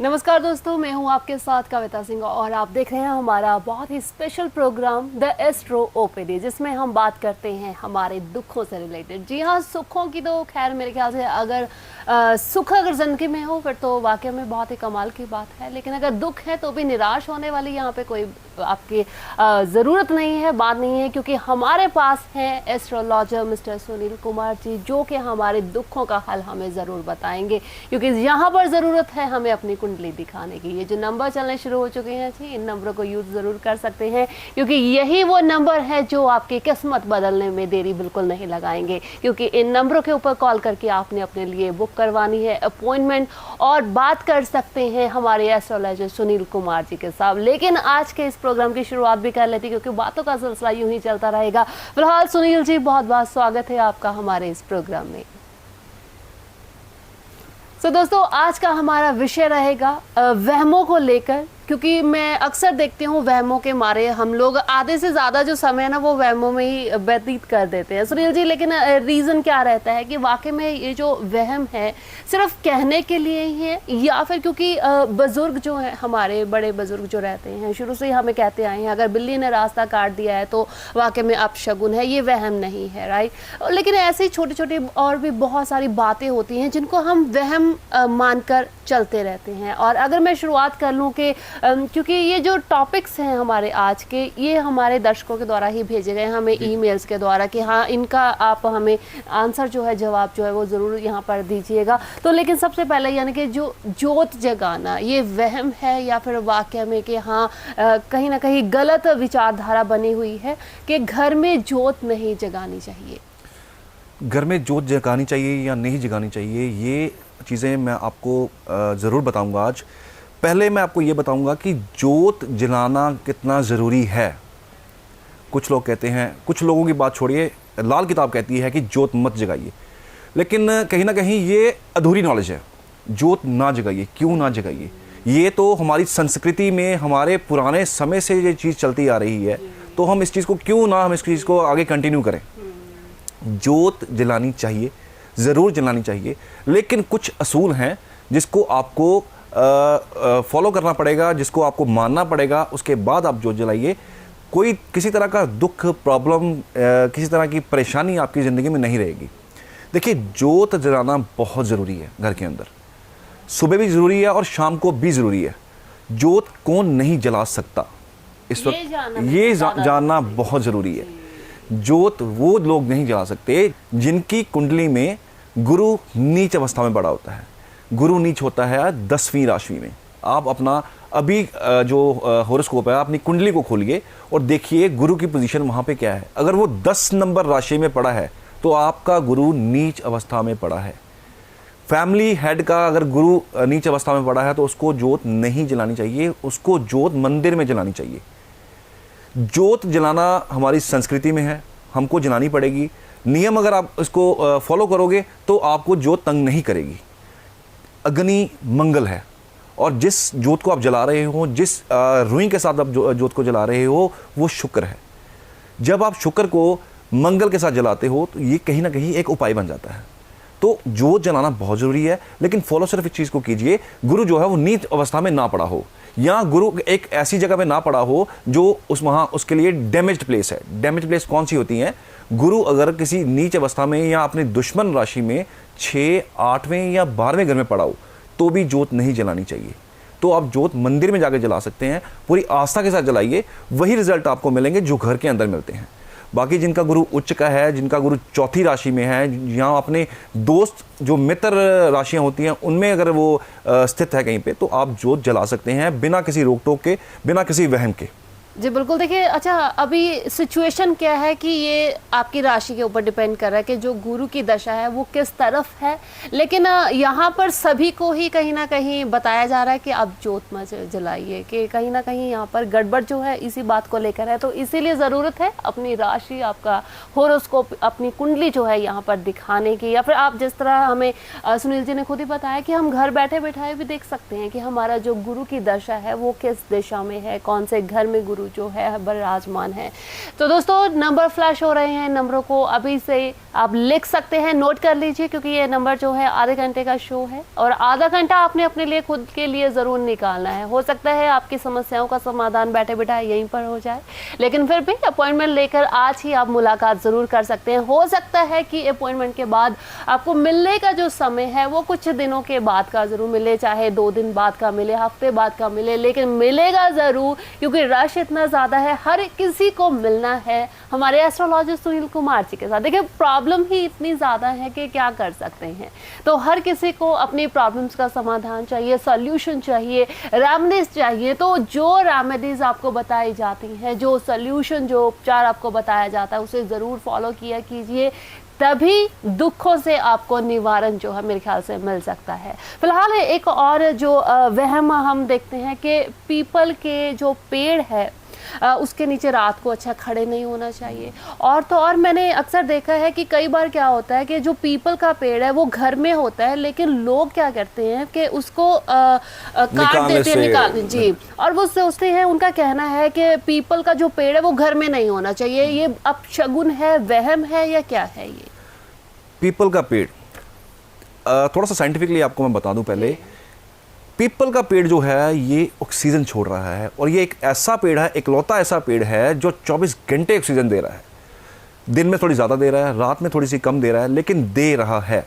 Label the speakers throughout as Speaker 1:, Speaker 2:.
Speaker 1: नमस्कार दोस्तों, मैं हूं आपके साथ कविता सिंह और आप देख रहे हैं हमारा बहुत ही special programme the astro OPD, जिसमें हम बात करते हैं हमारे दुखों से रिलेटेड। जी हाँ, सुखों की तो खैर मेरे ख्याल से अगर सुख अगर जिंदगी में हो फिर तो वाकई में बहुत ही कमाल की बात है, लेकिन अगर दुख है तो भी निराश होने वाली यहाँ पे कोई आपकी ज़रूरत नहीं है, बात नहीं है, क्योंकि हमारे पास हैं एस्ट्रोलॉजर मिस्टर सुनील कुमार जी, जो कि हमारे दुखों का हल हमें ज़रूर बताएंगे, क्योंकि यहाँ पर ज़रूरत है हमें अपनी कुंडली दिखाने की। ये जो नंबर चलने शुरू हो चुके हैं जी, इन नंबरों को यूज़ ज़रूर कर सकते हैं, क्योंकि यही वो नंबर है जो आपकी किस्मत बदलने में देरी बिल्कुल नहीं लगाएंगे, क्योंकि इन नंबरों के ऊपर कॉल करके आपने अपने लिए बुक करवानी है अपॉइंटमेंट और बात कर सकते हैं हमारे एस्ट्रोलॉजर सुनील कुमार जी के साथ। लेकिन आज के इस प्रोग्राम की शुरुआत भी कर लेती, क्योंकि बातों का सिलसिला यूं ही चलता रहेगा। फिलहाल सुनील जी, बहुत बहुत स्वागत है आपका हमारे इस प्रोग्राम में। दोस्तों, आज का हमारा विषय रहेगा वहमों को लेकर, क्योंकि मैं अक्सर देखती हूँ वहमों के मारे हम लोग आधे से ज़्यादा जो समय है ना वो वहमों में ही व्यतीत कर देते हैं सुनील जी। लेकिन रीज़न क्या रहता है कि वाकई में ये जो वहम है सिर्फ कहने के लिए ही है, या फिर क्योंकि बुज़ुर्ग जो हैं, हमारे बड़े बुज़ुर्ग जो रहते हैं, शुरू से ही हमें कहते आए हैं अगर बिल्ली ने रास्ता काट दिया है तो वाकई में अपशगुन है, ये वहम नहीं है, राइट। लेकिन ऐसी छोटी छोटी और भी बहुत सारी बातें होती हैं जिनको हम वहम मानकर चलते रहते हैं। और अगर मैं शुरुआत कर लूँ कि क्योंकि ये जो टॉपिक्स हैं हमारे आज के, ये हमारे दर्शकों के द्वारा ही भेजे गए हमें ईमेल्स के द्वारा कि हाँ इनका आप हमें आंसर जो है, जवाब जो है वो ज़रूर यहाँ पर दीजिएगा। तो लेकिन सबसे पहले यानी कि जो जोत जगाना, ये वहम है या फिर वाकई में कि हाँ कहीं ना कहीं गलत विचारधारा बनी हुई है कि घर में जोत नहीं जगानी चाहिए?
Speaker 2: घर में जोत जगानी चाहिए या नहीं जगानी चाहिए, ये चीज़ें मैं आपको ज़रूर बताऊंगा आज। पहले मैं आपको ये बताऊंगा कि जोत जलाना कितना ज़रूरी है। कुछ लोग कहते हैं, कुछ लोगों की बात छोड़िए, लाल किताब कहती है कि जोत मत जगाइए, लेकिन कहीं ना कहीं ये अधूरी नॉलेज है। जोत ना जगाइए, क्यों ना जगाइए? ये तो हमारी संस्कृति में हमारे पुराने समय से ये चीज़ चलती आ रही है, तो हम इस चीज़ को क्यों ना हम इस चीज़ को आगे कंटिन्यू करें। जोत जलानी चाहिए, ज़रूर जलानी चाहिए, लेकिन कुछ असूल हैं जिसको आपको फॉलो करना पड़ेगा, जिसको आपको मानना पड़ेगा, उसके बाद आप जोत जलाइए। कोई किसी तरह का दुख, प्रॉब्लम, किसी तरह की परेशानी आपकी ज़िंदगी में नहीं रहेगी। देखिए, जोत जलाना बहुत ज़रूरी है। घर के अंदर सुबह भी ज़रूरी है और शाम को भी ज़रूरी है। जोत कौन नहीं जला सकता, इस वक्त ये जानना बहुत ज़रूरी है। जोत वो लोग नहीं जला सकते जिनकी कुंडली में गुरु नीच अवस्था में पड़ा होता है। गुरु नीच होता है 10वीं राशि में। आप अपना अभी जो हॉरोस्कोप है, अपनी कुंडली को खोलिए और देखिए गुरु की पोजीशन वहाँ पे क्या है। अगर वो 10 नंबर राशि में पड़ा है तो आपका गुरु नीच अवस्था में पड़ा है। फैमिली हेड का अगर गुरु नीच अवस्था में पड़ा है तो उसको जोत नहीं जलानी चाहिए, उसको जोत मंदिर में जलानी चाहिए। जोत जलाना हमारी संस्कृति में है, हमको जलानी पड़ेगी। नियम अगर आप इसको फॉलो करोगे तो आपको जोत तंग नहीं करेगी। अग्नि मंगल है, और जिस जोत को आप जला रहे हो, जिस रुई के साथ आप जोत को जला रहे हो, वो शुक्र है। जब आप शुक्र को मंगल के साथ जलाते हो तो ये कहीं ना कहीं एक उपाय बन जाता है। तो जोत जलाना बहुत ज़रूरी है, लेकिन फॉलो सिर्फ इस चीज़ को कीजिए, गुरु जो है वो नीच अवस्था में ना पड़ा हो, या गुरु एक ऐसी जगह पे ना पड़ा हो जो वहाँ उसके लिए डैमेज्ड प्लेस है। डैमेज प्लेस कौन सी होती हैं? गुरु अगर किसी नीच अवस्था में या अपने दुश्मन राशि में 6, 8वें या 12वें घर में पड़ा हो तो भी जोत नहीं जलानी चाहिए। तो आप जोत मंदिर में जाकर जला सकते हैं, पूरी आस्था के साथ जलाइए, वही रिजल्ट आपको मिलेंगे जो घर के अंदर मिलते हैं। बाकी जिनका गुरु उच्च का है, जिनका गुरु चौथी राशि में है, यहाँ अपने दोस्त जो मित्र राशियाँ होती हैं उनमें अगर वो स्थित है कहीं पे, तो आप जोत जला सकते हैं बिना किसी रोक टोक के, बिना किसी वहम के।
Speaker 1: जी बिल्कुल। देखिए, अच्छा अभी सिचुएशन क्या है कि ये आपकी राशि के ऊपर डिपेंड कर रहा है कि जो गुरु की दशा है वो किस तरफ है, लेकिन यहाँ पर सभी को ही कहीं ना कहीं बताया जा रहा है कि आप जोत मत जलाइए, कि कहीं ना कहीं यहाँ पर गड़बड़ जो है इसी बात को लेकर है। तो इसीलिए ज़रूरत है अपनी राशि, आपका हॉरोस्कोप, अपनी कुंडली जो है यहाँ पर दिखाने की, या फिर आप जिस तरह हमें सुनील जी ने खुद ही बताया कि हम घर बैठे बैठाए भी देख सकते हैं कि हमारा जो गुरु की दशा है वो किस दिशा में है, कौन से घर में गुरु गुरु जो है विराजमान है। तो दोस्तों नंबर फ्लैश हो रहे हैं, नंबरों को अभी से आप लिख सकते हैं, नोट कर लीजिए, क्योंकि ये नंबर जो है आधे घंटे का शो है और आधा घंटा आपने अपने लिए खुद के लिए ज़रूर निकालना है। हो सकता है आपकी समस्याओं का समाधान बैठे बिठाए यहीं पर हो जाए, लेकिन फिर भी अपॉइंटमेंट लेकर आज ही आप मुलाकात ज़रूर कर सकते हैं। हो सकता है कि अपॉइंटमेंट के बाद आपको मिलने का जो समय है वो कुछ दिनों के बाद का ज़रूर मिले, चाहे 2 दिन बाद का मिले, हफ्ते बाद का मिले, लेकिन मिलेगा ज़रूर, क्योंकि रश इतना ज़्यादा है, हर किसी को मिलना है हमारे एस्ट्रोलॉजिस्ट सुनील कुमार जी के साथ। देखिए प्रॉब्लम ही इतनी ज़्यादा है कि क्या कर सकते हैं, तो हर किसी को अपनी प्रॉब्लम्स का समाधान चाहिए, सॉल्यूशन चाहिए, रेमेडीज चाहिए। तो जो रेमेडीज आपको बताई जाती हैं, जो सॉल्यूशन, जो उपचार आपको बताया जाता है, उसे ज़रूर फॉलो किया कीजिए, तभी दुखों से आपको निवारण जो है मेरे ख्याल से मिल सकता है। फिलहाल एक और जो वहम हम देखते हैं कि पीपल के जो पेड़ है उसके नीचे रात को अच्छा खड़े नहीं होना चाहिए। और तो और मैंने अक्सर देखा है कि कई बार क्या होता है कि जो पीपल का पेड़ है वो घर में होता है, लेकिन लोग क्या करते हैं कि उसको काट देते हैं, निकाल जी, और वो सोचते हैं, उनका कहना है कि पीपल का जो पेड़ है वो घर में नहीं होना चाहिए। ये अपशगुन है, वहम है, या क्या है ये?
Speaker 2: पीपल का पेड़ थोड़ा सा साइंटिफिकली आपको मैं बता दूं पहले। पीपल का पेड़ जो है ये ऑक्सीजन छोड़ रहा है, और ये एक ऐसा पेड़ है, इकलौता ऐसा पेड़ है जो 24 घंटे ऑक्सीजन दे रहा है। दिन में थोड़ी ज़्यादा दे रहा है, रात में थोड़ी सी कम दे रहा है, लेकिन दे रहा है।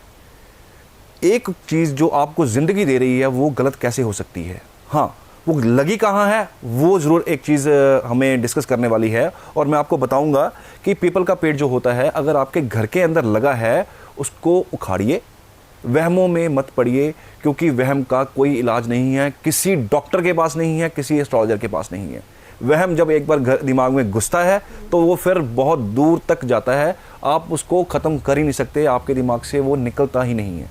Speaker 2: एक चीज़ जो आपको ज़िंदगी दे रही है वो गलत कैसे हो सकती है? हाँ, वो लगी कहाँ है वो ज़रूर एक चीज़ हमें डिस्कस करने वाली है, और मैं आपको बताऊंगा कि पीपल का पेड़ जो होता है अगर आपके घर के अंदर लगा है उसको उखाड़िए, वहमों में मत पड़िए, क्योंकि वहम का कोई इलाज नहीं है, किसी डॉक्टर के पास नहीं है, किसी एस्ट्रोलॉजर के पास नहीं है। वहम जब एक बार दिमाग में घुसता है तो वो फिर बहुत दूर तक जाता है, आप उसको ख़त्म कर ही नहीं सकते, आपके दिमाग से वो निकलता ही नहीं है।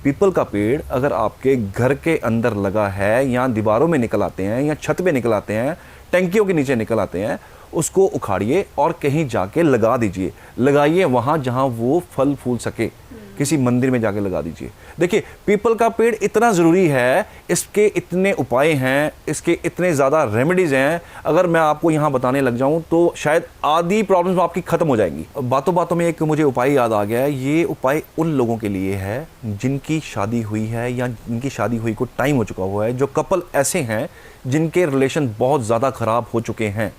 Speaker 2: पीपल का पेड़ अगर आपके घर के अंदर लगा है, या दीवारों में निकल आते हैं, या छत पे निकल आते हैं, टंकियों के नीचे निकल आते हैं, उसको उखाड़िए और कहीं जाके लगा दीजिए। लगाइए वहाँ जहाँ वो फल फूल सके, किसी मंदिर में जाके लगा दीजिए। देखिए पीपल का पेड़ इतना ज़रूरी है, इसके इतने उपाय हैं, इसके इतने ज़्यादा रेमेडीज़ हैं, अगर मैं आपको यहाँ बताने लग जाऊँ तो शायद आधी प्रॉब्लम्स आपकी ख़त्म हो जाएंगी। बातों बातों में एक मुझे उपाय याद आ गया है। ये उपाय उन लोगों के लिए है जिनकी शादी हुई है, या जिनकी शादी हुई को टाइम हो चुका हुआ है, जो कपल ऐसे हैं जिनके रिलेशन बहुत ज़्यादा ख़राब हो चुके हैं,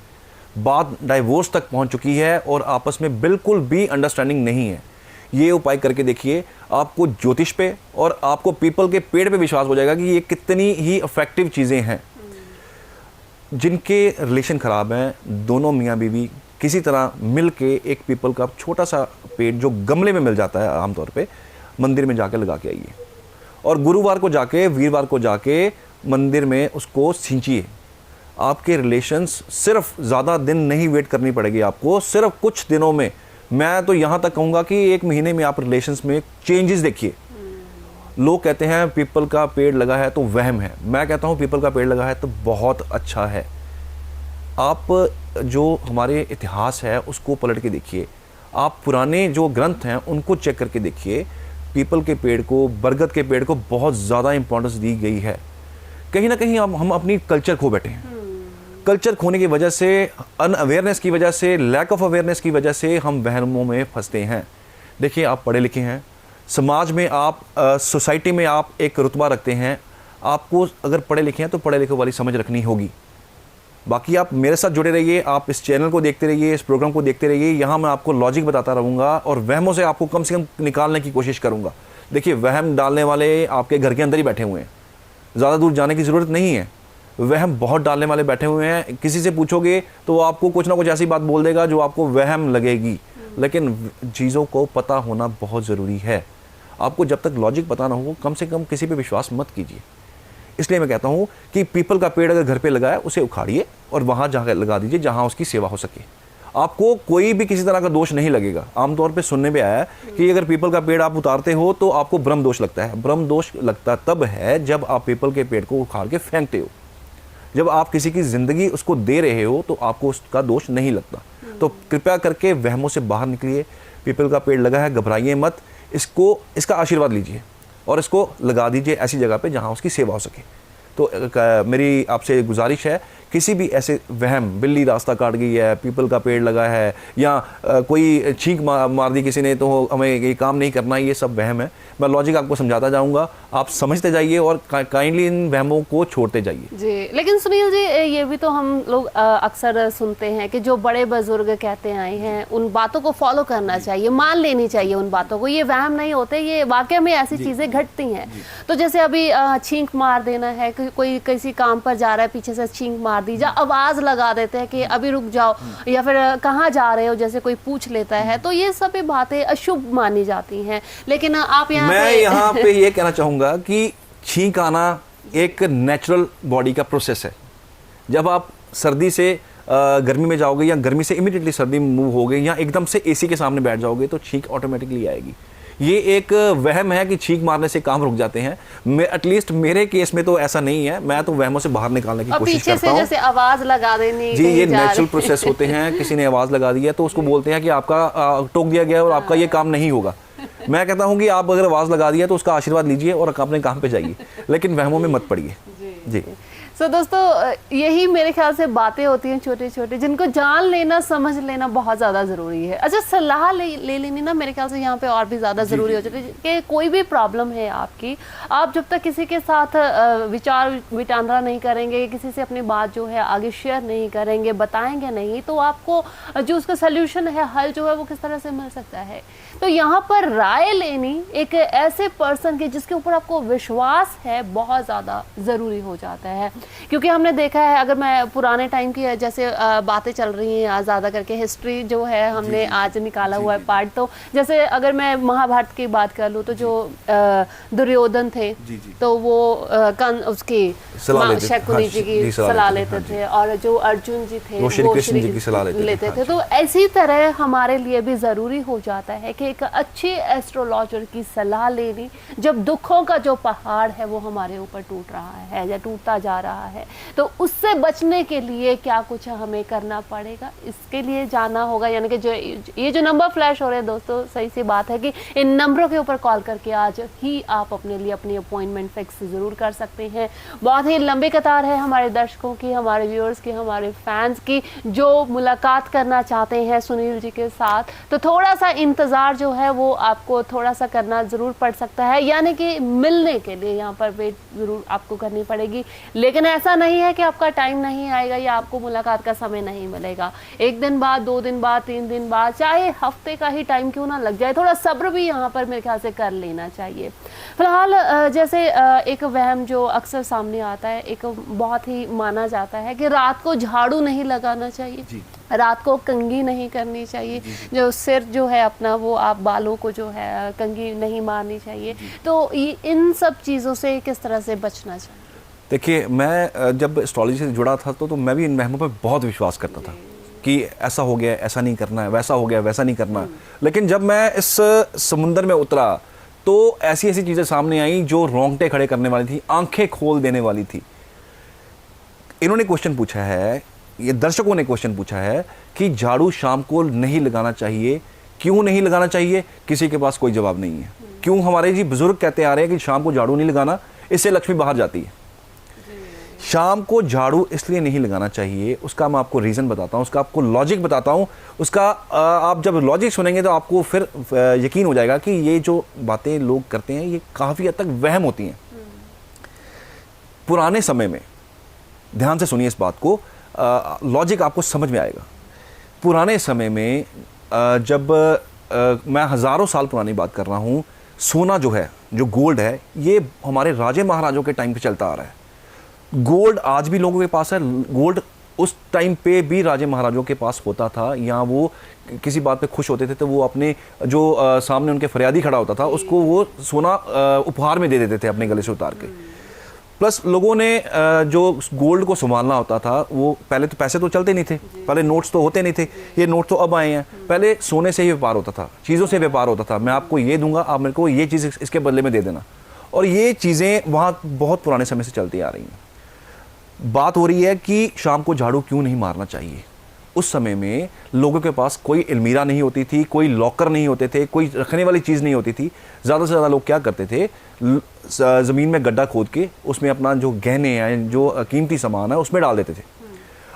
Speaker 2: बात डाइवोर्स तक पहुँच चुकी है और आपस में बिल्कुल भी अंडरस्टैंडिंग नहीं है। ये उपाय करके देखिए, आपको ज्योतिष पे और आपको पीपल के पेड़ पे विश्वास हो जाएगा कि ये कितनी ही इफेक्टिव चीज़ें हैं। जिनके रिलेशन ख़राब हैं, दोनों मियाँ बीवी किसी तरह मिल के एक पीपल का छोटा सा पेड़ जो गमले में मिल जाता है आमतौर पे, मंदिर में जाके लगा के आइए, और गुरुवार को जाके, वीरवार को जाके मंदिर में उसको सींचिए। आपके रिलेशंस सिर्फ ज़्यादा दिन नहीं वेट करनी पड़ेगी आपको, सिर्फ कुछ दिनों में, मैं तो यहाँ तक कहूँगा कि 1 महीने में आप रिलेशंस में चेंजेस देखिए। लोग कहते हैं पीपल का पेड़ लगा है तो वहम है, मैं कहता हूँ पीपल का पेड़ लगा है तो बहुत अच्छा है। आप जो हमारे इतिहास है उसको पलट के देखिए, आप पुराने जो ग्रंथ हैं उनको चेक करके देखिए, पीपल के पेड़ को, बरगद के पेड़ को बहुत ज़्यादा इंपॉर्टेंस दी गई है। कहीं ना कहीं हम अपनी कल्चर खो बैठे हैं। कल्चर खोने की वजह से, अनअवेयरनेस की वजह से, लैक ऑफ अवेयरनेस की वजह से हम वहमों में फंसते हैं। देखिए आप पढ़े लिखे हैं, समाज में आप, सोसाइटी में आप एक रुतबा रखते हैं, आपको अगर पढ़े लिखे हैं तो पढ़े लिखे वाली समझ रखनी होगी। बाकी आप मेरे साथ जुड़े रहिए, आप इस चैनल को देखते रहिए, इस प्रोग्राम को देखते रहिए, यहाँ मैं आपको लॉजिक बताता रहूँगा और वहमों से आपको कम से कम निकालने की कोशिश करूँगा। देखिए वहम डालने वाले आपके घर के अंदर ही बैठे हुए हैं, ज़्यादा दूर जाने की ज़रूरत नहीं है। वहम बहुत डालने वाले बैठे हुए हैं, किसी से पूछोगे तो आपको कुछ ना कुछ ऐसी बात बोल देगा जो आपको वहम लगेगी, लेकिन चीज़ों को पता होना बहुत ज़रूरी है। आपको जब तक लॉजिक पता ना हो, कम से कम किसी पे विश्वास मत कीजिए। इसलिए मैं कहता हूँ कि पीपल का पेड़ अगर घर पे लगा है उसे उखाड़िए और वहाँ जाकर लगा दीजिए जहाँ उसकी सेवा हो सके। आपको कोई भी किसी तरह का दोष नहीं लगेगा। आमतौर पे सुनने में आया है कि अगर पीपल का पेड़ आप उतारते हो तो आपको ब्रह्म दोष लगता है। ब्रह्म दोष लगता तब है जब आप पीपल के पेड़ को उखाड़ के फेंकते हो। जब आप किसी की ज़िंदगी उसको दे रहे हो तो आपको उसका दोष नहीं लगता। तो कृपया करके वहमों से बाहर निकलिए। पीपल का पेड़ लगा है, घबराइए मत, इसका आशीर्वाद लीजिए और इसको लगा दीजिए ऐसी जगह पे जहाँ उसकी सेवा हो सके। तो मेरी आपसे गुजारिश है किसी भी ऐसे वहम, बिल्ली रास्ता काट गई है, पीपल का पेड़ लगा है, या कोई छींक मार दी किसी ने तो हमें ये काम नहीं करना, ये सब वहम है। मैं लॉजिक आपको समझाता जाऊंगा, आप समझते जाइए और काइंडली इन वहमों को छोड़ते जाइए।
Speaker 1: जी, लेकिन सुनील जी, ये भी तो हम लोग अक्सर सुनते हैं कि जो बड़े बुजुर्ग कहते आए हैं उन बातों को फॉलो करना चाहिए, मान लेनी चाहिए उन बातों को, ये वहम नहीं होते, ये वाकई में ऐसी चीज़ें घटती हैं। तो जैसे अभी छींक मार देना है, कोई किसी काम पर जा रहा है, पीछे से छींक मार दी, या आवाज़ लगा देते हैं कि अभी रुक जाओ, या फिर कहाँ जा रहे हो जैसे कोई पूछ लेता है, तो ये सभी बातें अशुभ मानी जाती हैं। लेकिन आप
Speaker 2: मैं यहाँ पे ये कहना चाहूँगा कि छींक आना एक नेचुरल बॉडी का प्रोसेस है। जब आप सर्दी से गर्मी में जाओगे या गर्मी से इमीडिएटली सर्दी में मूव होगे या एकदम से एसी के सामने बैठ जाओगे तो छींक ऑटोमेटिकली आएगी। ये एक वहम है कि छींक मारने से काम रुक जाते हैं। मैं एटलीस्ट मेरे केस में तो ऐसा नहीं है, मैं तो वहमों से बाहर निकालने की कोशिश करता हूँ।
Speaker 1: जैसे आवाज लगा देनी
Speaker 2: जी, ये नेचुरल प्रोसेस होते हैं। किसी ने आवाज लगा दी है तो उसको बोलते हैं कि आपका टोक दिया गया और आपका ये काम नहीं होगा। मैं कहता हूँ कि आप अगर आवाज लगा दिया तो उसका आशीर्वाद लीजिए और अपने काम पे जाइए, लेकिन वहमों में मत पड़िए। जी।
Speaker 1: तो दोस्तों, यही मेरे ख्याल से बातें होती हैं छोटी छोटी, जिनको जान लेना, समझ लेना बहुत ज़्यादा ज़रूरी है। अच्छा, सलाह ले लेनी ना मेरे ख्याल से यहाँ पे और भी ज़्यादा ज़रूरी हो जाती है कि कोई भी प्रॉब्लम है आपकी, आप जब तक किसी के साथ विचार विटांडरा नहीं करेंगे, किसी से अपनी बात जो है आगे शेयर नहीं करेंगे, बताएंगे नहीं, तो आपको जो उसका सोल्यूशन है, हल जो है वो किस तरह से मिल सकता है। तो यहाँ पर राय लेनी एक ऐसे पर्सन की जिसके ऊपर आपको विश्वास है बहुत ज़्यादा ज़रूरी हो जाता है। क्योंकि हमने देखा है, अगर मैं पुराने टाइम की जैसे बातें चल रही हैं, ज़्यादा करके हिस्ट्री जो है हमने आज निकाला हुआ है पार्ट, तो जैसे अगर मैं महाभारत की बात कर लूँ तो जो दुर्योधन थे तो वो उसकी शकुनी जी की सलाह लेते थे, और जो अर्जुन जी थे वो श्री कृष्ण जी की सलाह लेते थे। तो इसी तरह हमारे लिए भी ज़रूरी हो जाता है कि एक अच्छे एस्ट्रोलॉजर की सलाह लेनी, जब दुखों का जो पहाड़ है वो हमारे ऊपर टूट रहा है या टूटता जा रहा है, तो उससे बचने के लिए क्या कुछ हमें करना पड़ेगा, इसके लिए जाना होगा। यानी कि जो ये जो नंबर फ्लैश हो रहे हैं दोस्तों, सही सी बात है कि इन नंबरों के ऊपर कॉल करके आज ही आप अपने लिए अपनी अपॉइंटमेंट फिक्स ज़रूर कर सकते हैं। बहुत ही लंबी कतार है हमारे दर्शकों की, हमारे व्यूअर्स की, हमारे फैंस की, जो मुलाकात करना चाहते हैं सुनील जी के साथ। तो थोड़ा सा इंतज़ार जो है वो आपको थोड़ा सा करना ज़रूर पड़ सकता है, यानी कि मिलने के लिए यहाँ पर वेट ज़रूर आपको करनी पड़ेगी। लेकिन ऐसा नहीं है कि आपका टाइम नहीं आएगा या आपको मुलाकात का समय नहीं मिलेगा। 1 दिन बाद, 2 दिन बाद, 3 दिन बाद, चाहे हफ्ते का ही टाइम क्यों ना लग जाए, थोड़ा सब्र भी यहाँ पर मेरे ख्याल से कर लेना चाहिए। फिलहाल जैसे एक वहम जो अक्सर सामने आता है, एक बहुत ही माना जाता है कि रात को झाड़ू नहीं लगाना चाहिए, रात को कंघी नहीं करनी चाहिए, जो सिर जो है अपना वो आप बालों को जो है कंघी नहीं मारनी चाहिए। तो इन सब चीज़ों से किस तरह से बचना चाहिए?
Speaker 2: देखिए, मैं जब एस्ट्रोलॉजी से जुड़ा था तो मैं भी इन वहमों पर बहुत विश्वास करता था कि ऐसा हो गया, ऐसा नहीं करना है, वैसा हो गया, वैसा नहीं करना है। लेकिन जब मैं इस समुंदर में उतरा तो ऐसी ऐसी चीज़ें सामने आई जो रोंगटे खड़े करने वाली थी, आंखें खोल देने वाली थी। इन्होंने क्वेश्चन पूछा है, ये दर्शकों ने क्वेश्चन पूछा है कि झाड़ू शाम को नहीं लगाना चाहिए, क्यों नहीं लगाना चाहिए? किसी के पास कोई जवाब नहीं है। क्यों? हमारे जी बुजुर्ग कहते आ रहे हैं कि शाम को झाड़ू नहीं लगाना, इससे लक्ष्मी बाहर जाती है। शाम को झाड़ू इसलिए नहीं लगाना चाहिए, उसका मैं आपको रीज़न बताता हूँ, उसका आपको लॉजिक बताता हूँ। उसका आप जब लॉजिक सुनेंगे तो आपको फिर यकीन हो जाएगा कि ये जो बातें लोग करते हैं ये काफ़ी हद तक वहम होती हैं। पुराने समय में, ध्यान से सुनिए इस बात को, लॉजिक आपको समझ में आएगा। पुराने समय में जब मैं हज़ारों साल पुरानी बात कर रहा हूँ, सोना जो है, जो गोल्ड है, ये हमारे राजे महाराजों के टाइम पे चलता आ रहा है। गोल्ड आज भी लोगों के पास है। गोल्ड उस टाइम पे भी राजे महाराजों के पास होता था, या वो किसी बात पे खुश होते थे तो वो अपने जो सामने उनके फरियादी खड़ा होता था उसको वो सोना उपहार में दे देते थे अपने गले से उतार के। प्लस लोगों ने जो गोल्ड को संभालना होता था, वो पहले तो पैसे तो चलते नहीं थे, पहले नोट्स तो होते नहीं थे, ये नोट तो अब आए हैं। पहले सोने से ही व्यापार होता था, चीज़ों से व्यापार होता था। मैं आपको ये दूंगा, आप मेरे को ये चीज़ इसके बदले में दे देना, और ये चीज़ें वहाँ बहुत पुराने समय से चलती आ रही हैं। बात हो रही है कि शाम को झाड़ू क्यों नहीं मारना चाहिए। उस समय में लोगों के पास कोई अलमीरा नहीं होती थी, कोई लॉकर नहीं होते थे, कोई रखने वाली चीज़ नहीं होती थी। ज़्यादा से ज़्यादा लोग क्या करते थे, ज़मीन में गड्ढा खोद के उसमें अपना जो गहने हैं, जो कीमती सामान है, उसमें डाल देते थे।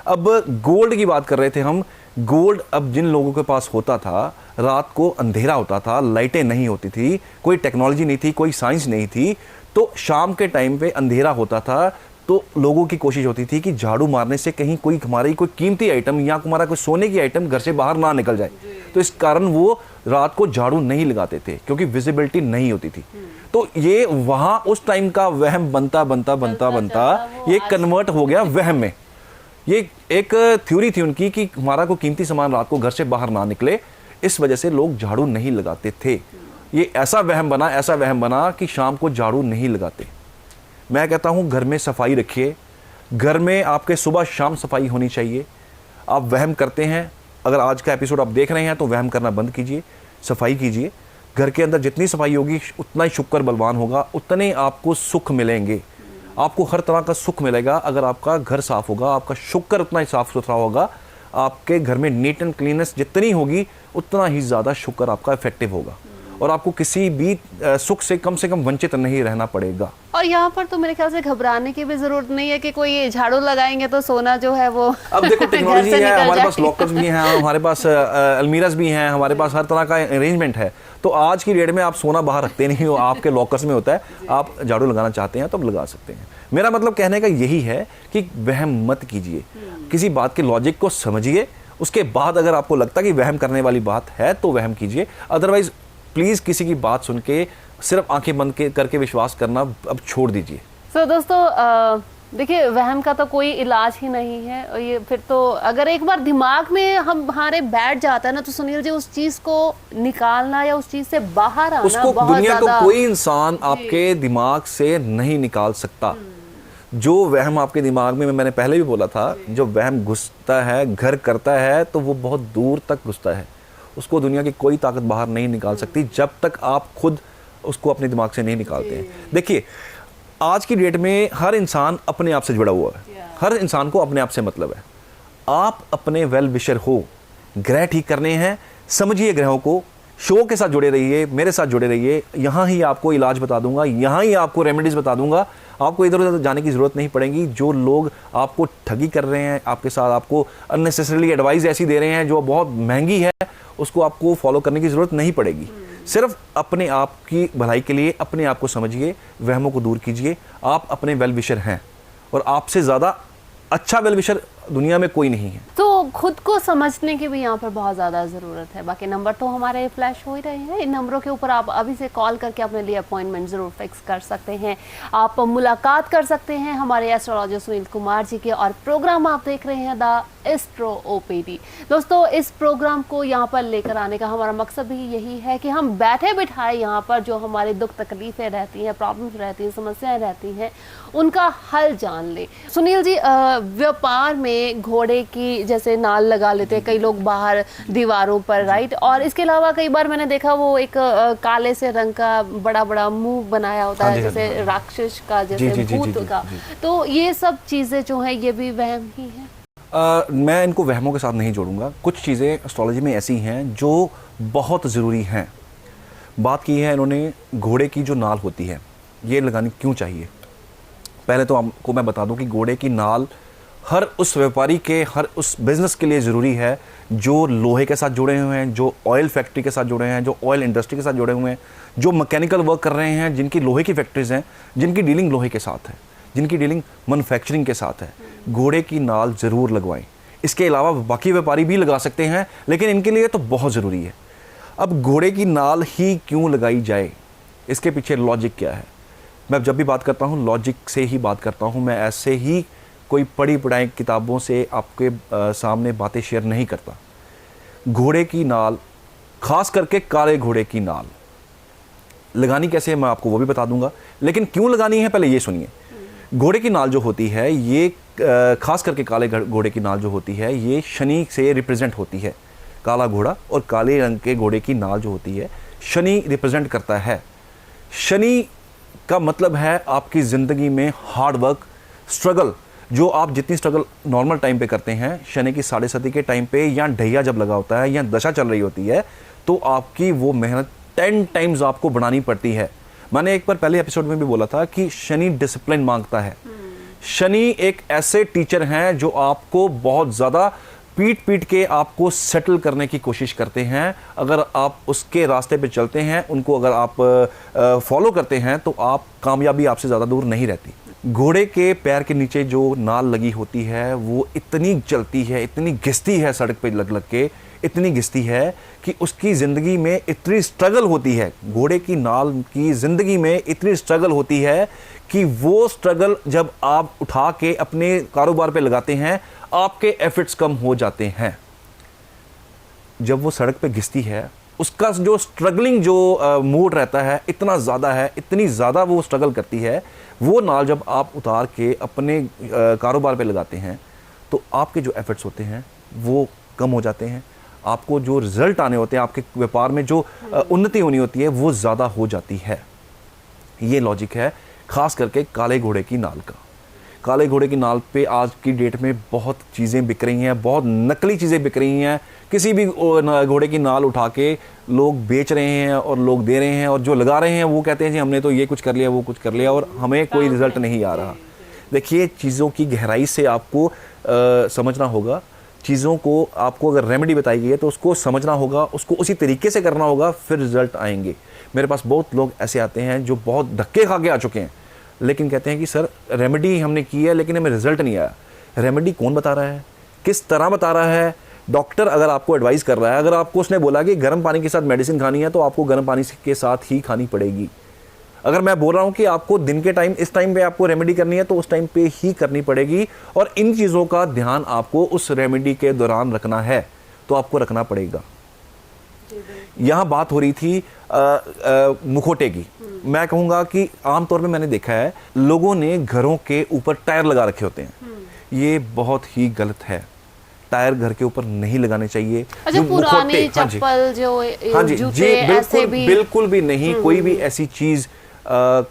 Speaker 2: अब गोल्ड की बात कर रहे थे हम। गोल्ड अब जिन लोगों के पास होता था, रात को अंधेरा होता था, लाइटें नहीं होती थी, कोई टेक्नोलॉजी नहीं थी, कोई साइंस नहीं थी, तो शाम के टाइम पे अंधेरा होता था तो लोगों की कोशिश होती थी कि झाड़ू मारने से कहीं कोई हमारी कोई कीमती आइटम या हमारा कोई सोने की आइटम घर से बाहर ना निकल जाए। तो इस कारण वो रात को झाड़ू नहीं लगाते थे क्योंकि विजिबिलिटी नहीं होती थी। तो ये वहाँ उस टाइम का वहम बनता ये कन्वर्ट हो गया वहम में। ये एक थ्योरी थी उनकी कि हमारा कोई कीमती सामान रात को घर से बाहर ना निकले, इस वजह से लोग झाड़ू नहीं लगाते थे। ये ऐसा वहम बना कि शाम को झाड़ू नहीं लगाते। मैं कहता हूँ घर में सफाई रखिए, घर में आपके सुबह शाम सफाई होनी चाहिए। आप वहम करते हैं, अगर आज का एपिसोड आप देख रहे हैं तो वहम करना बंद कीजिए, सफाई कीजिए। घर के अंदर जितनी सफाई होगी उतना ही शुक्र बलवान होगा, उतने आपको सुख मिलेंगे। आपको हर तरह का सुख मिलेगा अगर आपका घर साफ होगा, आपका शुक्र उतना ही साफ सुथरा होगा, आपके घर में नीट एंड क्लीननेस जितनी होगी उतना ही ज़्यादा शुक्र आपका इफेक्टिव होगा और आपको किसी भी सुख से कम वंचित नहीं रहना पड़ेगा।
Speaker 1: और यहाँ पर तो मेरे ख्याल से घबराने की भी जरूरत नहीं है कि कोई झाड़ू लगाएंगे तो सोना जो है वो
Speaker 2: अब देखो टेक्नोलॉजी है, हमारे पास लॉकर्स भी हैं, हमारे पास अलमीराज भी हैं, हमारे पास हर तरह का अरेंजमेंट है। तो आज की डेट में आप सोना बाहर रखते नहीं हो, आपके लॉकर्स में होता है। आप झाड़ू लगाना चाहते हैं तो लगा सकते हैं। मेरा मतलब कहने का यही है कि वहम मत कीजिए, किसी बात के लॉजिक को समझिए, उसके बाद अगर आपको लगता है कि वहम करने वाली बात है तो वहम कीजिए। अदरवाइज प्लीज़ किसी की बात सुन के सिर्फ आंखें बंद करके विश्वास करना अब छोड़ दीजिए।
Speaker 1: तो दोस्तों देखिए, वहम का तो कोई इलाज ही नहीं है। और ये फिर तो अगर एक बार दिमाग में हमारे बैठ जाता है ना, तो सुनील जी उस चीज़ को निकालना या उस चीज़ से बाहर आना
Speaker 2: उसको
Speaker 1: बहुत
Speaker 2: दुनिया को
Speaker 1: ज़्यादा
Speaker 2: कोई इंसान आपके दिमाग से नहीं निकाल सकता। जो वहम आपके दिमाग में, मैंने पहले भी बोला था, जो वहम घुसता है, घर करता है, तो वो बहुत दूर तक घुसता है। उसको दुनिया की कोई ताकत बाहर नहीं निकाल सकती जब तक आप खुद उसको अपने दिमाग से नहीं निकालते हैं। देखिए, आज की डेट में हर इंसान अपने आप से जुड़ा हुआ है, हर इंसान को अपने आप से मतलब है। आप अपने वेल विशर हो, ग्रह ठीक करने हैं, समझिए ग्रहों को, शो के साथ जुड़े रहिए, मेरे साथ जुड़े रहिए। यहाँ ही आपको इलाज बता दूंगा, यहाँ ही आपको रेमेडीज बता दूंगा। आपको इधर उधर जाने की ज़रूरत नहीं पड़ेगी। जो लोग आपको ठगी कर रहे हैं आपके साथ, आपको अननेसेसरीली एडवाइस ऐसी दे रहे हैं जो बहुत महंगी है, उसको आपको फॉलो करने की ज़रूरत नहीं पड़ेगी। सिर्फ अपने आप की भलाई के लिए अपने आप को समझिए, वहमों को दूर कीजिए। आप अपने वेल विशर हैं और आपसे ज़्यादा अच्छा वेल विशर दुनिया में कोई नहीं है।
Speaker 1: तो खुद को समझने की भी यहाँ पर बहुत ज़्यादा ज़रूरत है। बाकी नंबर तो हमारे फ्लैश हो ही रहे हैं, इन नंबरों के ऊपर आप अभी से कॉल करके अपने लिए अपॉइंटमेंट ज़रूर फिक्स कर सकते हैं। आप मुलाकात कर सकते हैं हमारे एस्ट्रोलॉजर सुनील कुमार जी के। और प्रोग्राम आप देख रहे हैं द एस्ट्रो ओपीडी। दोस्तों, इस प्रोग्राम को यहाँ पर लेकर आने का हमारा मकसद भी यही है कि हम बैठे बिठाए यहाँ पर जो हमारी दुख तकलीफें रहती हैं, प्रॉब्लम्स रहती हैं, समस्याएं रहती हैं, उनका हल जान ले। सुनील जी, व्यापार में घोड़े की जैसे नाल लगा लेते हैं कई लोग बाहर दीवारों पर, राइट। और इसके अलावा कई बार मैंने देखा वो एक काले से रंग का बड़ा बड़ा मुंह बनाया होता है, जैसे राक्षस का, जैसे भूत का। तो ये सब चीजें जो है ये भी वहम ही है।
Speaker 2: मैं इनको वहमों के साथ नहीं जोड़ूंगा। कुछ चीज़ें एस्ट्रोलॉजी में ऐसी हैं जो बहुत ज़रूरी हैं। बात की है इन्होंने घोड़े की जो नाल होती है ये लगानी क्यों चाहिए। पहले तो आपको मैं बता दूं कि घोड़े की नाल हर उस व्यापारी के, हर उस बिज़नेस के लिए ज़रूरी है जो लोहे के साथ जुड़े हुए हैं, जो ऑयल फैक्ट्री के साथ जुड़े हैं, जो ऑयल इंडस्ट्री के साथ जुड़े हुए हैं, जो मैकेनिकल वर्क कर रहे हैं, जिनकी लोहे की फैक्ट्रीज़ हैं, जिनकी डीलिंग लोहे के साथ है, जिनकी डीलिंग मैन्युफैक्चरिंग के साथ है, घोड़े की नाल ज़रूर लगवाएं। इसके अलावा बाकी व्यापारी भी लगा सकते हैं, लेकिन इनके लिए तो बहुत ज़रूरी है। अब घोड़े की नाल ही क्यों लगाई जाए, इसके पीछे लॉजिक क्या है। मैं जब भी बात करता हूँ लॉजिक से ही बात करता हूँ। मैं ऐसे ही कोई पढ़ी पढ़ाई किताबों से आपके सामने बातें शेयर नहीं करता। घोड़े की नाल, खास करके काले घोड़े की नाल लगानी कैसे है मैं आपको वो भी बता दूंगा, लेकिन क्यों लगानी है पहले ये सुनिए। घोड़े की नाल जो होती है ये खास करके काले घोड़े की नाल जो होती है ये शनि से रिप्रेजेंट होती है। काला घोड़ा और काले रंग के घोड़े की नाल जो होती है शनि रिप्रेजेंट करता है। शनि का मतलब है आपकी ज़िंदगी में हार्ड वर्क, स्ट्रगल। जो आप जितनी स्ट्रगल नॉर्मल टाइम पे करते हैं, शनि की 7.5 के टाइम पे या ढैया जब लगा होता है या दशा चल रही होती है, तो आपकी वो मेहनत 10 टाइम्स आपको बढ़ानी पड़ती है। मैंने एक बार पहले एपिसोड में भी बोला था कि शनि डिसिप्लिन मांगता है। शनि एक ऐसे टीचर हैं जो आपको बहुत ज़्यादा पीट पीट के आपको सेटल करने की कोशिश करते हैं। अगर आप उसके रास्ते पे चलते हैं, उनको अगर आप फॉलो करते हैं, तो आप कामयाबी आपसे ज़्यादा दूर नहीं रहती। घोड़े के पैर के नीचे जो नाल लगी होती है वो इतनी चलती है, इतनी घिसती है, सड़क पे लग लग के इतनी घिसती है कि उसकी ज़िंदगी में इतनी स्ट्रगल होती है, घोड़े की नाल की ज़िंदगी में इतनी स्ट्रगल होती है कि वो स्ट्रगल जब आप उठा के अपने कारोबार पे लगाते हैं, आपके एफर्ट्स कम हो जाते हैं। जब वो सड़क पे घिसती है, उसका जो स्ट्रगलिंग जो मूड रहता है इतना ज़्यादा है, इतनी ज़्यादा वो स्ट्रगल करती है। वो नाल जब आप उतार के अपने कारोबार पे लगाते हैं तो आपके जो एफर्ट्स होते हैं वो कम हो जाते हैं, आपको जो रिजल्ट आने होते हैं, आपके व्यापार में जो उन्नति होनी होती है वो ज़्यादा हो जाती है। ये लॉजिक है ख़ास करके काले घोड़े की नाल का। काले घोड़े की नाल पे आज की डेट में बहुत चीज़ें बिक रही हैं, बहुत नकली चीज़ें बिक रही हैं। किसी भी घोड़े की नाल उठा के लोग बेच रहे हैं और लोग दे रहे हैं, और जो लगा रहे हैं वो कहते हैं जी हमने तो ये कुछ कर लिया, वो कुछ कर लिया, और हमें कोई रिजल्ट नहीं आ रहा। देखिए, चीज़ों की गहराई से आपको समझना होगा। चीज़ों को आपको अगर रेमेडी बताई गई है तो उसको समझना होगा, उसको उसी तरीके से करना होगा, फिर रिजल्ट आएंगे। मेरे पास बहुत लोग ऐसे आते हैं जो बहुत धक्के खा के आ चुके हैं, लेकिन कहते हैं कि सर रेमेडी हमने की है लेकिन हमें रिजल्ट नहीं आया। रेमेडी कौन बता रहा है, किस तरह बता रहा है? डॉक्टर अगर आपको एडवाइस कर रहा है, अगर आपको उसने बोला कि गर्म पानी के साथ मेडिसिन खानी है तो आपको गर्म पानी के साथ ही खानी पड़ेगी। अगर मैं बोल रहा हूँ कि आपको दिन के टाइम इस टाइम पे आपको रेमेडी करनी है तो उस टाइम पे ही करनी पड़ेगी, और इन चीज़ों का ध्यान आपको उस रेमेडी के दौरान रखना है तो आपको रखना पड़ेगा। यहाँ बात हो रही थी मुखौटे की। मैं कहूँगा कि आमतौर पे मैंने देखा है लोगों ने घरों के ऊपर टायर लगा रखे होते हैं। ये बहुत ही गलत है। टायर घर के ऊपर नहीं लगाने चाहिए।
Speaker 1: अच्छा, पुराने चप्पल जूते ऐसे भी
Speaker 2: बिल्कुल भी नहीं। कोई भी ऐसी चीज़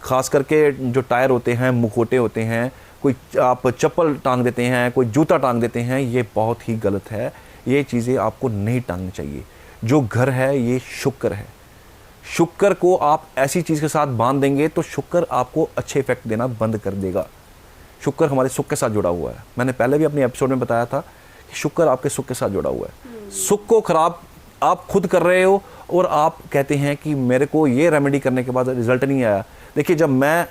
Speaker 2: खास करके जो टायर होते हैं, मुखौटे होते हैं, कोई आप चप्पल टांग देते हैं, कोई जूता टांग देते हैं, ये बहुत ही गलत है। ये चीज़ें आपको नहीं टांगनी चाहिए। जो घर है ये शुक्र है। शुक्र को आप ऐसी चीज़ के साथ बांध देंगे तो शुक्र आपको अच्छे इफेक्ट देना बंद कर देगा। शुक्र हमारे सुख के साथ जुड़ा हुआ है। मैंने पहले भी अपने एपिसोड में बताया था कि शुक्र आपके सुख के साथ जुड़ा हुआ है। सुख को खराब आप खुद कर रहे हो और आप कहते हैं कि मेरे को ये रेमेडी करने के बाद रिजल्ट नहीं आया। देखिए, जब मैं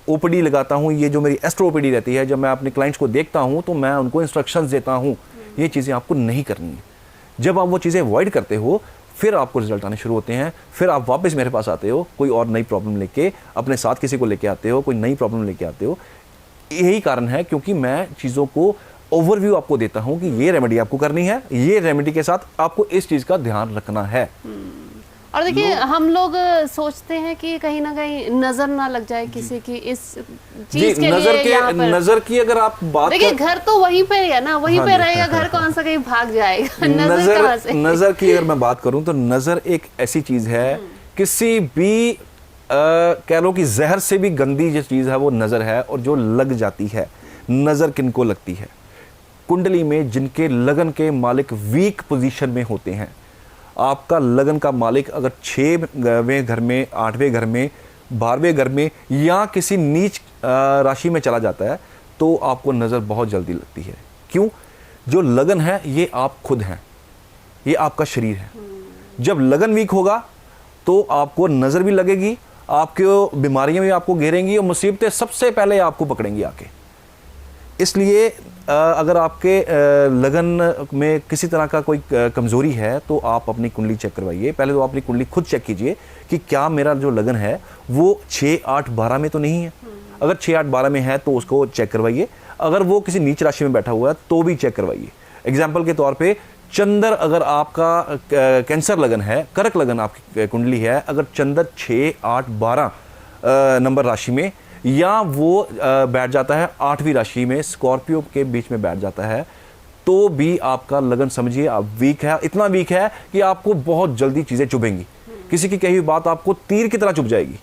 Speaker 2: ओपीडी लगाता हूँ, ये जो मेरी एस्ट्रो ओपीडी रहती है, जब मैं अपने क्लाइंट्स को देखता हूँ तो मैं उनको इंस्ट्रक्शंस देता हूँ, ये चीज़ें आपको नहीं करनी है। जब आप वो चीज़ें अवॉइड करते हो फिर आपको रिजल्ट आने शुरू होते हैं। फिर आप वापस मेरे पास आते हो, कोई और नई प्रॉब्लम लेके, अपने साथ किसी को लेके आते हो, कोई नई प्रॉब्लम लेके आते हो। यही कारण है क्योंकि मैं चीज़ों को ओवरव्यू आपको देता हूं कि ये रेमेडी आपको करनी है, ये रेमेडी के साथ आपको इस चीज़ का ध्यान रखना है।
Speaker 1: और देखिए, हम लोग सोचते हैं कि कहीं ना कहीं नजर ना लग जाए किसी की इस चीज के लिए।
Speaker 2: नजर की अगर आप बात
Speaker 1: देखिए, घर तो वहीं पे है ना, वहीं पे रहेगा, घर कौन सा कहीं भाग जाएगा। नजर कहाँ से?
Speaker 2: नजर की अगर मैं बात करूं तो नजर एक ऐसी चीज है, किसी भी कह लो कि जहर से भी गंदी जो चीज है वो नजर है, और जो लग जाती है। नजर किनको लगती है? कुंडली में जिनके लगन के मालिक वीक पोजीशन में होते हैं। आपका लगन का मालिक अगर 6वें घर में, 8वें घर में, 12वें घर में या किसी नीच राशि में चला जाता है तो आपको नज़र बहुत जल्दी लगती है। क्यों? जो लगन है ये आप खुद हैं, ये आपका शरीर है। जब लगन वीक होगा तो आपको नज़र भी लगेगी, आपको बीमारियां भी आपको घेरेंगी और मुसीबतें सबसे पहले आपको पकड़ेंगी आके। इसलिए अगर आपके लगन में किसी तरह का कोई कमज़ोरी है तो आप अपनी कुंडली चेक करवाइए। पहले तो आप अपनी कुंडली खुद चेक कीजिए कि क्या मेरा जो लगन है वो 6, 8, 12 में तो नहीं है। अगर 6, 8, 12 में है तो उसको चेक करवाइए। अगर वो किसी नीच राशि में बैठा हुआ है तो भी चेक करवाइए। एग्जाम्पल के तौर पे चंद्र, अगर आपका कैंसर लगन है, कर्क लगन आपकी कुंडली है, अगर चंद्र 6, 8, 12 नंबर राशि में, या वो बैठ जाता है 8वीं राशि में, स्कॉर्पियो के बीच में बैठ जाता है, तो भी आपका लगन समझिए आप वीक है। इतना वीक है कि आपको बहुत जल्दी चीज़ें चुभेंगी। किसी की कही हुई बात आपको तीर की तरह चुभ जाएगी।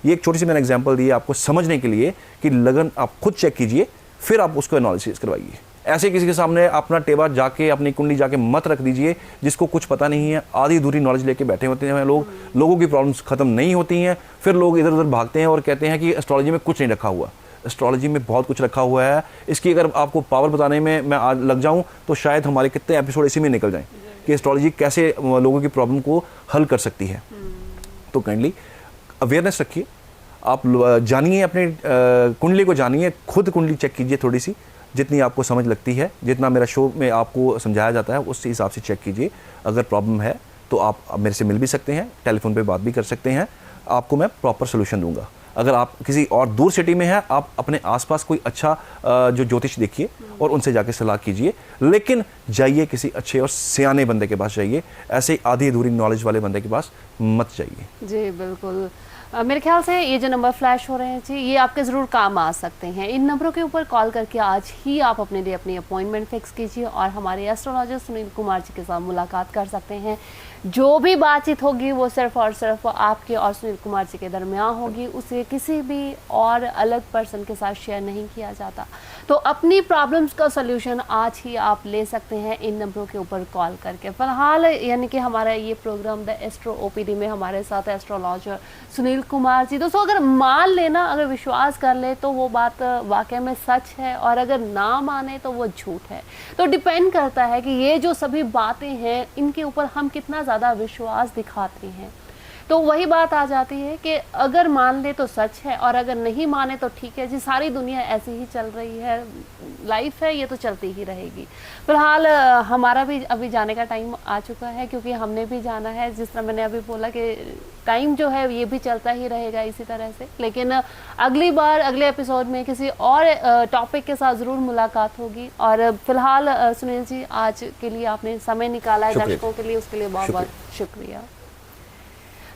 Speaker 2: ये एक छोटी सी मैंने एग्जांपल दी है आपको समझने के लिए कि लगन आप खुद चेक कीजिए, फिर आप उसको एनालिसिस करवाइए। ऐसे किसी के सामने अपना टेबा जाके, अपनी कुंडली जाके मत रख दीजिए जिसको कुछ पता नहीं है। आधी अधूरी नॉलेज लेके बैठे होते हैं लोग, लोगों की प्रॉब्लम्स खत्म नहीं होती हैं, फिर लोग इधर उधर भागते हैं और कहते हैं कि एस्ट्रोलॉजी में कुछ नहीं रखा हुआ। एस्ट्रोलॉजी में बहुत कुछ रखा हुआ है। इसकी अगर आपको पावर बताने में मैं आज लग जाऊं तो शायद हमारे कितने एपिसोड इसी में निकल जाएं कि एस्ट्रोलॉजी कैसे लोगों की प्रॉब्लम को हल कर सकती है। तो काइंडली अवेयरनेस रखिए, आप जानिए, अपने कुंडली को जानिए, खुद कुंडली चेक कीजिए थोड़ी सी, जितनी आपको समझ लगती है, जितना मेरा शो में आपको समझाया जाता है उस हिसाब से चेक कीजिए। अगर प्रॉब्लम है तो आप मेरे से मिल भी सकते हैं, टेलीफोन पे बात भी कर सकते हैं, आपको मैं प्रॉपर सोल्यूशन दूंगा। अगर आप किसी और दूर सिटी में हैं, आप अपने आसपास कोई अच्छा जो ज्योतिष देखिए और उनसे जाके सलाह कीजिए, लेकिन जाइए किसी अच्छे और सियाने बंदे के पास जाइए, ऐसे ही आधी अधूरी नॉलेज वाले बंदे के पास मत जाइए।
Speaker 1: जी बिल्कुल। मेरे ख्याल से ये जो नंबर फ्लैश हो रहे हैं जी, ये आपके ज़रूर काम आ सकते हैं। इन नंबरों के ऊपर कॉल करके आज ही आप अपने लिए अपनी अपॉइंटमेंट फिक्स कीजिए और हमारे एस्ट्रोलॉजिस्ट सुनील कुमार जी के साथ मुलाकात कर सकते हैं। जो भी बातचीत होगी वो सिर्फ और सिर्फ आपके और सुनील कुमार जी के दरमियान होगी, उसे किसी भी और अलग पर्सन के साथ शेयर नहीं किया जाता। तो अपनी प्रॉब्लम्स का सल्यूशन आज ही आप ले सकते हैं इन नंबरों के ऊपर कॉल करके। फिलहाल यानी कि हमारा ये प्रोग्राम द एस्ट्रो ओपीडी में हमारे साथ एस्ट्रोलॉजर सुनील कुमार जी। दोस्तों अगर मान लेना, अगर विश्वास कर ले तो वो बात वाकई में सच है, और अगर ना माने तो वो झूठ है। तो डिपेंड करता है कि ये जो सभी बातें हैं इनके ऊपर हम कितना ज़्यादा विश्वास दिखाते हैं। तो वही बात आ जाती है कि अगर मान ले तो सच है, और अगर नहीं माने तो ठीक है जी, सारी दुनिया ऐसी ही चल रही है, लाइफ है ये तो चलती ही रहेगी। फिलहाल हमारा भी अभी जाने का टाइम आ चुका है, क्योंकि हमने भी जाना है। जिस तरह मैंने अभी बोला कि टाइम जो है ये भी चलता ही रहेगा इसी तरह से, लेकिन अगली बार अगले एपिसोड में किसी और टॉपिक के साथ ज़रूर मुलाकात होगी। और फिलहाल सुनील जी, आज के लिए आपने समय निकाला है दर्शकों के लिए, उसके लिए बहुत बहुत शुक्रिया।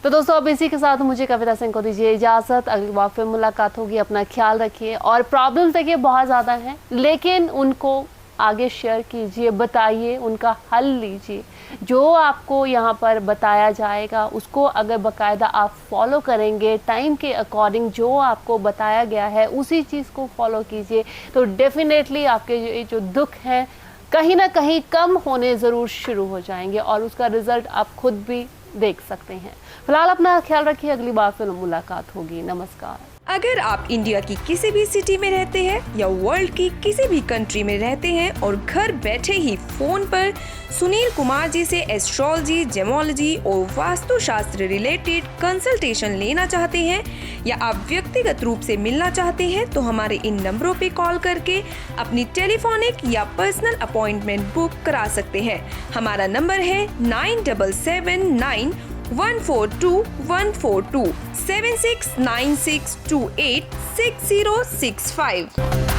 Speaker 1: तो दोस्तों अब इसी के साथ मुझे कविता सिंह को दीजिए इजाज़त। अगली बार फिर मुलाकात होगी। अपना ख्याल रखिए, और प्रॉब्लम्स देखिए बहुत ज़्यादा हैं, लेकिन उनको आगे शेयर कीजिए, बताइए, उनका हल लीजिए। जो आपको यहाँ पर बताया जाएगा उसको अगर बाकायदा आप फॉलो करेंगे, टाइम के अकॉर्डिंग जो आपको बताया गया है उसी चीज़ को फॉलो कीजिए, तो डेफिनेटली आपके जो दुख हैं कहीं ना कहीं कम होने ज़रूर शुरू हो जाएंगे, और उसका रिज़ल्ट आप खुद भी देख सकते हैं। फिलहाल अपना ख्याल रखिए, अगली बार फिर मुलाकात होगी। नमस्कार।
Speaker 3: अगर आप इंडिया की किसी भी सिटी में रहते हैं या वर्ल्ड की किसी भी कंट्री में रहते हैं और घर बैठे ही फोन पर सुनील कुमार जी से एस्ट्रोलॉजी, जेमोलॉजी और वास्तुशास्त्र रिलेटेड कंसल्टेशन लेना चाहते हैं, या आप व्यक्तिगत रूप से मिलना चाहते हैं, तो हमारे इन नंबरों पे कॉल करके अपनी टेलीफोनिक या पर्सनल अपॉइंटमेंट बुक करा सकते हैं। हमारा नंबर है 9779 142 7696286065।